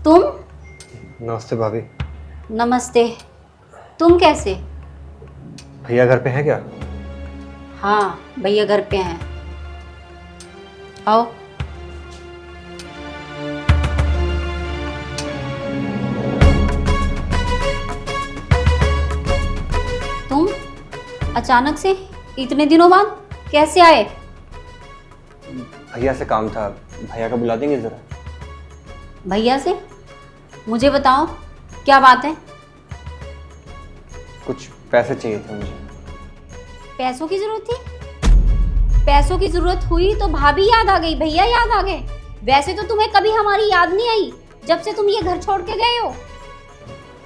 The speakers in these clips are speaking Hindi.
तुम? नमस्ते भाभी। नमस्ते। तुम कैसे? भैया घर पे हैं क्या? हाँ, भैया घर पे हैं। आओ। तुम अचानक से इतने दिनों बाद कैसे आए? भैया से काम था, भैया का बुला देंगे ज़रा? भैया से? मुझे बताओ, क्या बात है? कुछ पैसे चाहिए थे मुझे। पैसों की जरूरत थी? पैसों की जरूरत हुई तो भाभी याद आ गई, भैया याद आ गए। वैसे तो तुम्हें कभी हमारी याद नहीं आई जब से तुम ये घर छोड़ के गए हो।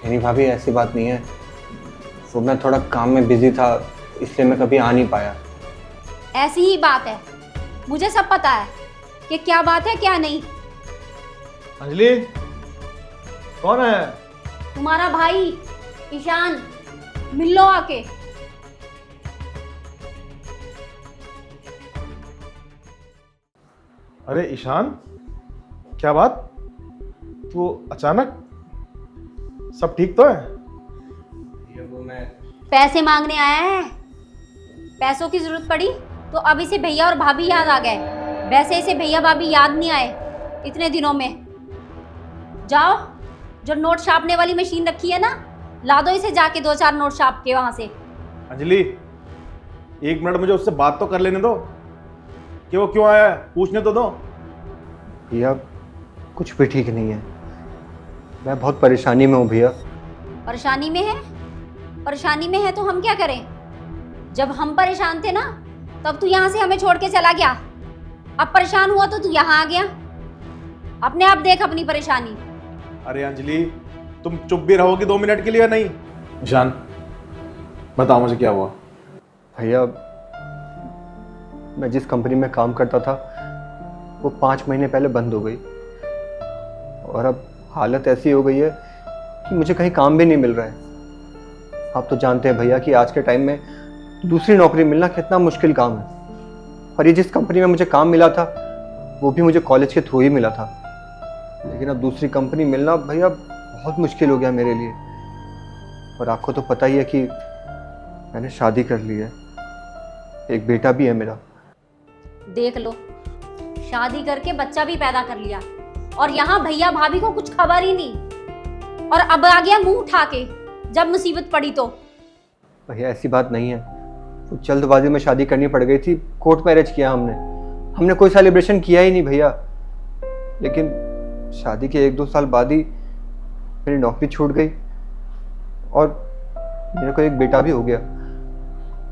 नहीं भाभी, ऐसी बात नहीं है। वो मैं थोड़ा काम में बिजी था, इसलिए मैं कभी आ नहीं पाया। ऐसी ही बात है, मुझे सब पता है कि क्या बात है क्या नहीं। अंजलि, कौन है? तुम्हारा भाई ईशान, मिल लो आके। अरे ईशान, क्या बात? तू अचानक? सब ठीक तो है? ये वो मैं पैसे मांगने आया है। पैसों की जरूरत पड़ी तो अब इसे भैया और भाभी याद आ गए। वैसे इसे भैया भाभी याद नहीं आए इतने दिनों में। जाओ, जो नोट छापने वाली मशीन रखी है ना, ला दो इसे जाके 2-4 नोट छाप के वहां से। अंजलि, 1 मिनट मुझे उससे बात तो कर लेने दो कि वो क्यों आया है, पूछने तो दो। भैया कुछ भी ठीक नहीं है, मैं बहुत परेशानी में हूँ भैया। परेशानी में है? परेशानी में है तो हम क्या करें? जब हम परेशान थे ना, तब तू यहाँ से हमें छोड़ के चला गया। अब परेशान हुआ तो तू यहाँ आ गया। अपने आप देख अपनी परेशानी। अरे अंजलि, तुम चुप भी रहोगी 2 मिनट के लिए या नहीं? ईशान, बताओ मुझे क्या हुआ। भैया, मैं जिस कंपनी में काम करता था वो 5 महीने पहले बंद हो गई, और अब हालत ऐसी हो गई है कि मुझे कहीं काम भी नहीं मिल रहा है। आप तो जानते हैं भैया कि आज के टाइम में दूसरी नौकरी मिलना कितना मुश्किल काम है। और ये जिस कंपनी में मुझे काम मिला था वो भी मुझे कॉलेज के थ्रू ही मिला था, लेकिन अब दूसरी कंपनी मिलना भैया बहुत मुश्किल हो गया मेरे लिए। और आपको तो पता ही है कि मैंने शादी कर ली है, एक बेटा भी है मेरा। देख लो, शादी करके बच्चा भी पैदा कर लिया और यहाँ भैया भाभी को कुछ खबर ही नहीं। और अब आ गया मुंह उठा के जब मुसीबत पड़ी तो। भैया ऐसी बात नहीं है, वो जल्दबाजी में शादी करनी पड़ गई थी। कोर्ट मैरिज किया हमने कोई सेलिब्रेशन किया ही नहीं भैया। लेकिन शादी के 1-2 साल बाद ही मेरी नौकरी छूट गई और मेरे को एक बेटा भी हो गया।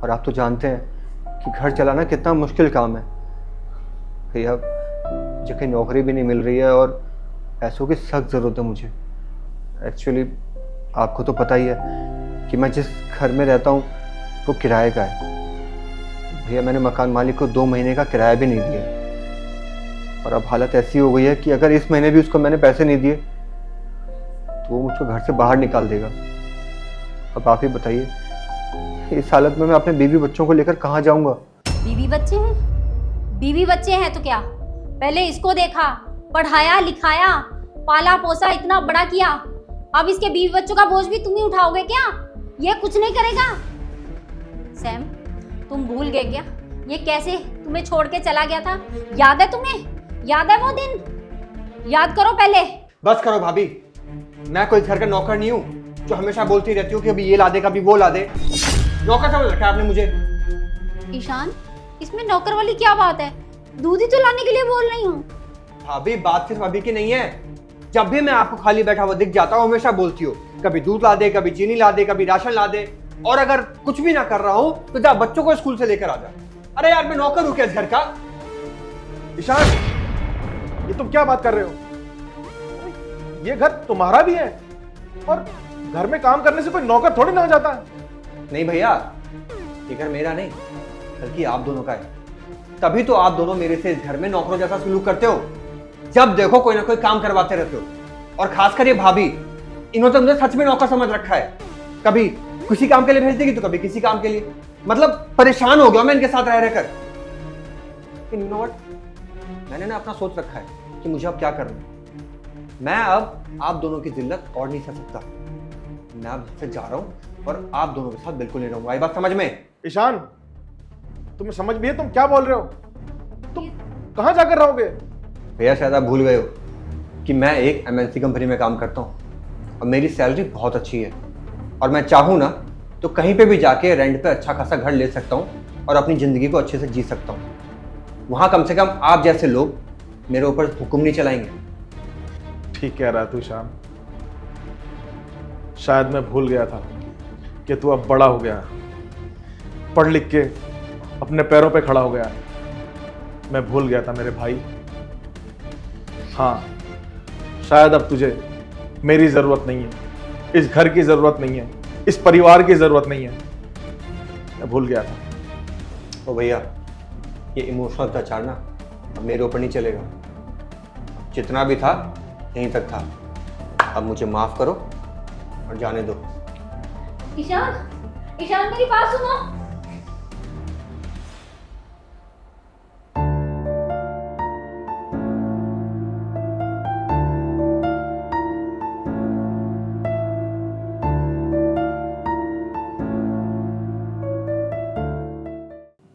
और आप तो जानते हैं कि घर चलाना कितना मुश्किल काम है भैया। मुझे कहीं नौकरी भी नहीं मिल रही है और पैसों की सख्त ज़रूरत है मुझे। एक्चुअली आपको तो पता ही है कि मैं जिस घर में रहता हूँ वो किराए का है भैया। मैंने मकान मालिक को 2 महीने का किराया भी नहीं दिया, और अब हालत ऐसी हो गई है कि अगर इस महीने भी उसको मैंने पैसे नहीं दिए तो वो मुझको घर से बाहर निकाल देगा। अब आप ही बताइए, इस हालत में मैं अपने बीवी बच्चों को लेकर कहाँ जाऊँगा? बीवी बच्चे हैं? बीवी बच्चे हैं तो क्या, पहले इसको देखा, पढ़ाया लिखाया, पाला पोसा, इतना बड़ा किया। अब इसके बीवी बच्चों का बोझ भी तुम ही उठाओगे क्या? ये कुछ नहीं करेगा। सैम, तुम भूल गए क्या ये कैसे तुम्हें छोड़ के चला गया था? याद है तुम्हें? याद है वो दिन? याद करो पहले। बस करो भाभी, मैं कोई घर का नौकर नहीं हूँ जो हमेशा बोलती रहती हूँ कि अभी ये ला दे कभी वो ला दे। नौकर समझ रखा है आपने मुझे। ईशान, इसमें नौकर वाली क्या बात है? दूध ही तो लाने के लिए बोल रही हूँ। भाभी, बात सिर्फ अभी की नहीं है। जब भी मैं आपको खाली बैठा हुआ दिख जाता हूँ हमेशा बोलती हो कभी दूध ला दे, कभी चीनी ला दे, कभी राशन ला दे। और अगर कुछ भी ना कर रहा हूँ तो जा बच्चों को स्कूल से लेकर आ जा। अरे यार, मैं नौकर हूँ क्या इस घर का? ईशान, ये तुम क्या बात कर रहे हो? ये घर तुम्हारा भी है और घर में काम करने से कोई नौकर थोड़ी ना हो जाता है। नहीं भैया, ये घर मेरा नहीं बल्कि आप दोनों का है। तभी तो आप दोनों मेरे से इस घर में नौकरों जैसा सलूक करते हो। जब देखो कोई ना कोई काम करवाते रहते हो। और खासकर ये भाभी, इन्होंने तो मुझे सच में नौकर समझ रखा है। कभी किसी काम के लिए भेज देगी तो कभी किसी काम के लिए। मतलब परेशान हो गया मैं इनके साथ रह रहकर। लेकिन यू नो व्हाट, मैंने ना अपना सोच रखा है कि मुझे अब क्या करना है। मैं अब आप दोनों की जिल्लत और नहीं सह सकता। मैं अब से जा रहा हूँ और आप दोनों के साथ बिल्कुल नहीं रहूंगा। आई बात समझ में? ईशान, तुम्हें समझ भी है तुम क्या बोल रहे हो? तुम कहाँ जाकर रहोगे? भैया शायद आप भूल गए हो कि मैं एक एमएनसी कंपनी में काम करता हूँ और मेरी सैलरी बहुत अच्छी है, और मैं चाहूँ ना तो कहीं पे भी जाके रेंट पे अच्छा खासा घर ले सकता हूँ और अपनी ज़िंदगी को अच्छे से जी सकता हूँ। वहाँ कम से कम आप जैसे लोग मेरे ऊपर हुक्म नहीं चलाएंगे। ठीक कह रहा है तू ईशान। शायद मैं भूल गया था कि तू अब बड़ा हो गया, पढ़ लिख के अपने पैरों पे खड़ा हो गया। मैं भूल गया था मेरे भाई। हाँ, शायद अब तुझे मेरी ज़रूरत नहीं है, इस घर की ज़रूरत नहीं है, इस परिवार की ज़रूरत नहीं है। मैं भूल गया था। ओ भैया, ये इमोशनल अत्याचार ना अब मेरे ऊपर नहीं चलेगा। जितना भी था यहीं तक था। अब मुझे माफ़ करो और जाने दो। ईशान, ईशान मेरी बात सुनो।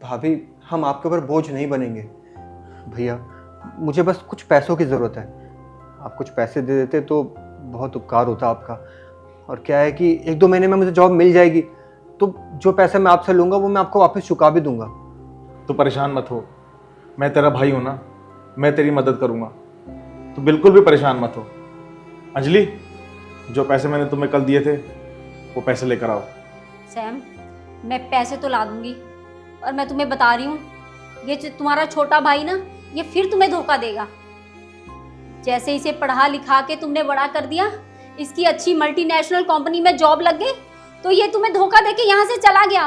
भाभी, हम आपके ऊपर बोझ नहीं बनेंगे। भैया, मुझे बस कुछ पैसों की ज़रूरत है। आप कुछ पैसे दे देते तो बहुत उपकार होता आपका। और क्या है कि 1-2 महीने में मुझे जॉब मिल जाएगी, तो जो पैसे मैं आपसे लूँगा वो मैं आपको वापस चुका भी दूंगा। तो परेशान मत हो, मैं तेरा भाई हूं ना, मैं तेरी मदद करूंगा। तो बिल्कुल भी परेशान मत हो। अंजलि, जो पैसे मैंने तुम्हें कल दिए थे वो पैसे लेकर आओ। सैम, मैं पैसे तो ला दूंगी, और मैं तुम्हें बता रही हूँ, ये जो तुम्हारा छोटा भाई ना, ये फिर तुम्हें धोखा देगा। जैसे इसे पढ़ा लिखा के तुमने बड़ा कर दिया, इसकी अच्छी मल्टीनेशनल कंपनी में जॉब लग गई, तो ये तुम्हें धोखा देके यहाँ से चला गया।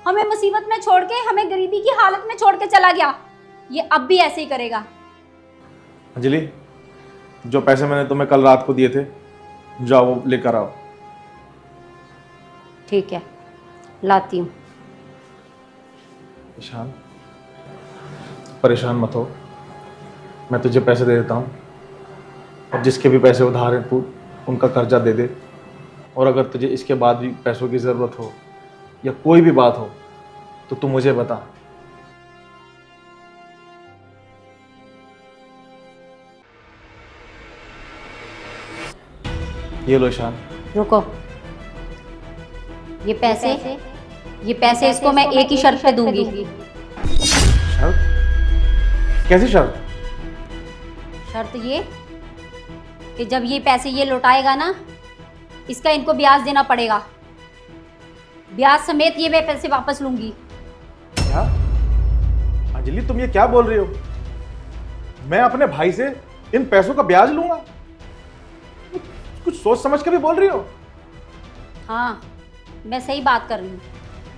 हमें मुसीबत में छोड़ के, हमें गरीबी की हालत में छोड़ के चला गया। ये अब भी ऐसे ही करेगा। अंजलि, जो पैसे मैंने तुम्हें कल रात को दिए थे, जाओ वो लेकर आओ। ठीक है, लाती हूँ। ईशान, परेशान मत हो, मैं तुझे पैसे दे देता हूँ, और जिसके भी पैसे उधार हैं तू उनका कर्जा दे दे। और अगर तुझे इसके बाद भी पैसों की ज़रूरत हो या कोई भी बात हो तो तू मुझे बता। ये लो ईशान। रुको, ये पैसे इसको मैं एक ही शर्त पे दूंगी। शर्त? कैसी शर्त? शर्त ये कि जब ये पैसे ये लौटाएगा ना, इसका इनको ब्याज देना पड़ेगा। ब्याज समेत ये मैं पैसे वापस लूंगी। क्या अंजलि, तुम ये क्या बोल रही हो? मैं अपने भाई से इन पैसों का ब्याज लूंगा? कुछ सोच समझ के भी बोल रही हो? हाँ, मैं सही बात कर रही हूँ।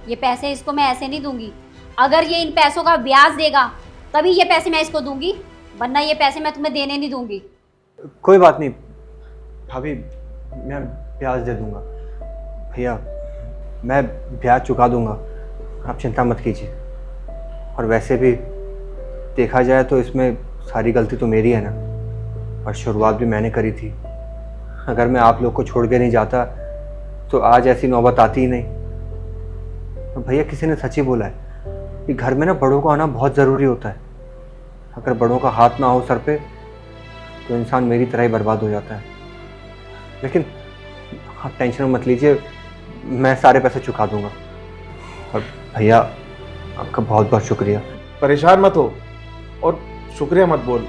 ये पैसे इसको मैं ऐसे नहीं दूंगी। अगर ये इन पैसों का ब्याज देगा तभी ये पैसे मैं इसको दूंगी, वरना ये पैसे मैं तुम्हें देने नहीं दूंगी। कोई बात नहीं भाभी, मैं ब्याज दे दूंगा। भैया, मैं ब्याज चुका दूंगा, आप चिंता मत कीजिए। और वैसे भी देखा जाए तो इसमें सारी गलती तो मेरी है ना, और शुरुआत भी मैंने करी थी। अगर मैं आप लोग को छोड़ के नहीं जाता तो आज ऐसी नौबत आती ही नहीं। और भैया, किसी ने सच ही बोला है कि घर में ना बड़ों को आना बहुत ज़रूरी होता है। अगर बड़ों का हाथ ना हो सर पे तो इंसान मेरी तरह ही बर्बाद हो जाता है। लेकिन आप टेंशन मत लीजिए, मैं सारे पैसे चुका दूंगा। और भैया, आपका बहुत बहुत शुक्रिया। परेशान मत हो और शुक्रिया मत बोल।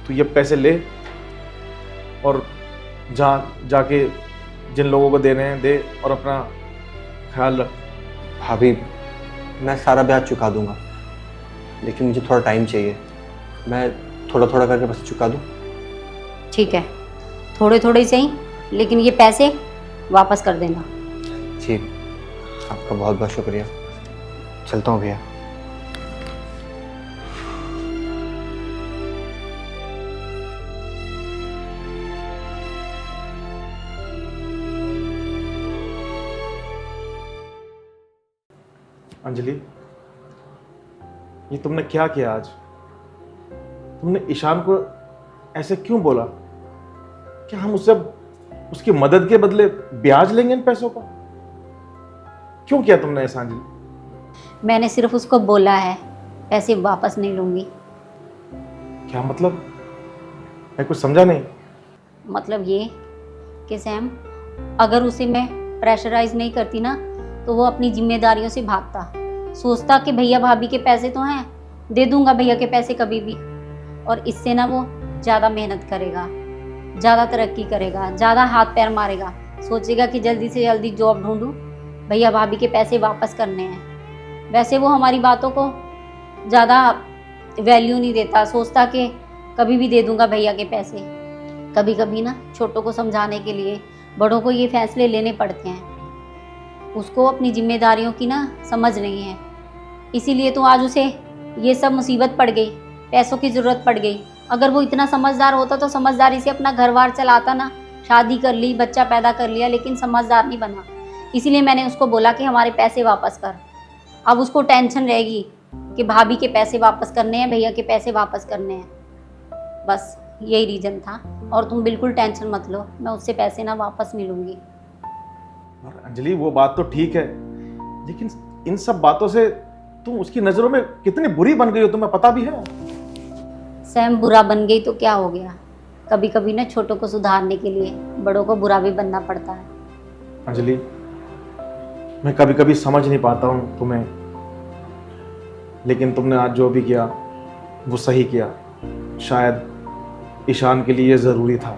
तू ये पैसे ले और जाके जिन लोगों को देने हैं दे, और अपना ख्याल रख। भाभी, मैं सारा ब्याज चुका दूंगा, लेकिन मुझे थोड़ा टाइम चाहिए। मैं थोड़ा थोड़ा करके पैसे चुका दूं। ठीक है, थोड़े थोड़े से ही, लेकिन ये पैसे वापस कर देना। जी, आपका बहुत बहुत शुक्रिया। चलता हूँ भैया। अंजलि, ये तुमने क्या किया आज? तुमने ईशान को ऐसे क्यों बोला? क्या हम उससे उसकी मदद के बदले ब्याज लेंगे इन पैसों का? क्यों किया तुमने ऐसा अंजलि? मैंने सिर्फ उसको बोला है पैसे वापस नहीं लूंगी। क्या मतलब? मैं कुछ समझा नहीं। मतलब ये कि सैम, अगर उसे मैं प्रेशराइज नहीं करती ना तो वो अपनी जिम्मेदारियों से भागता, सोचता कि भैया भाभी के पैसे तो हैं, दे दूंगा भैया के पैसे कभी भी, और इससे ना वो ज़्यादा मेहनत करेगा, ज़्यादा तरक्की करेगा, ज़्यादा हाथ पैर मारेगा, सोचेगा कि जल्दी से जल्दी जॉब ढूंढूं, भैया भाभी के पैसे वापस करने हैं। वैसे वो हमारी बातों को ज़्यादा वैल्यू नहीं देता, सोचता कि कभी भी दे दूंगा भैया के पैसे। कभी कभी ना छोटों को समझाने के लिए बड़ों को ये फैसले लेने पड़ते हैं। उसको अपनी जिम्मेदारियों की ना समझ नहीं है, इसीलिए तो आज उसे ये सब मुसीबत पड़ गई, पैसों की ज़रूरत पड़ गई। अगर वो इतना समझदार होता तो समझदारी से अपना घर बार चलाता ना, शादी कर ली, बच्चा पैदा कर लिया, लेकिन समझदार नहीं बना। इसीलिए मैंने उसको बोला कि हमारे पैसे वापस कर। अब उसको टेंशन रहेगी कि भाभी के पैसे वापस करने हैं, भैया के पैसे वापस करने हैं। बस यही रीज़न था, और तुम बिल्कुल टेंशन मत लो, मैं उससे पैसे ना वापस मिलूंगी। और अंजलि वो बात तो ठीक है, लेकिन इन सब बातों से तुम उसकी नजरों में कितनी बुरी बन गई हो तुम्हें पता भी है? सैम, बुरा बन गई तो क्या हो गया? कभी कभी ना छोटों को सुधारने के लिए बड़ों को बुरा भी बनना पड़ता है। अंजलि, मैं कभी कभी समझ नहीं पाता हूँ तुम्हें, लेकिन तुमने आज जो भी किया वो सही किया। शायद ईशान के लिए ये ज़रूरी था।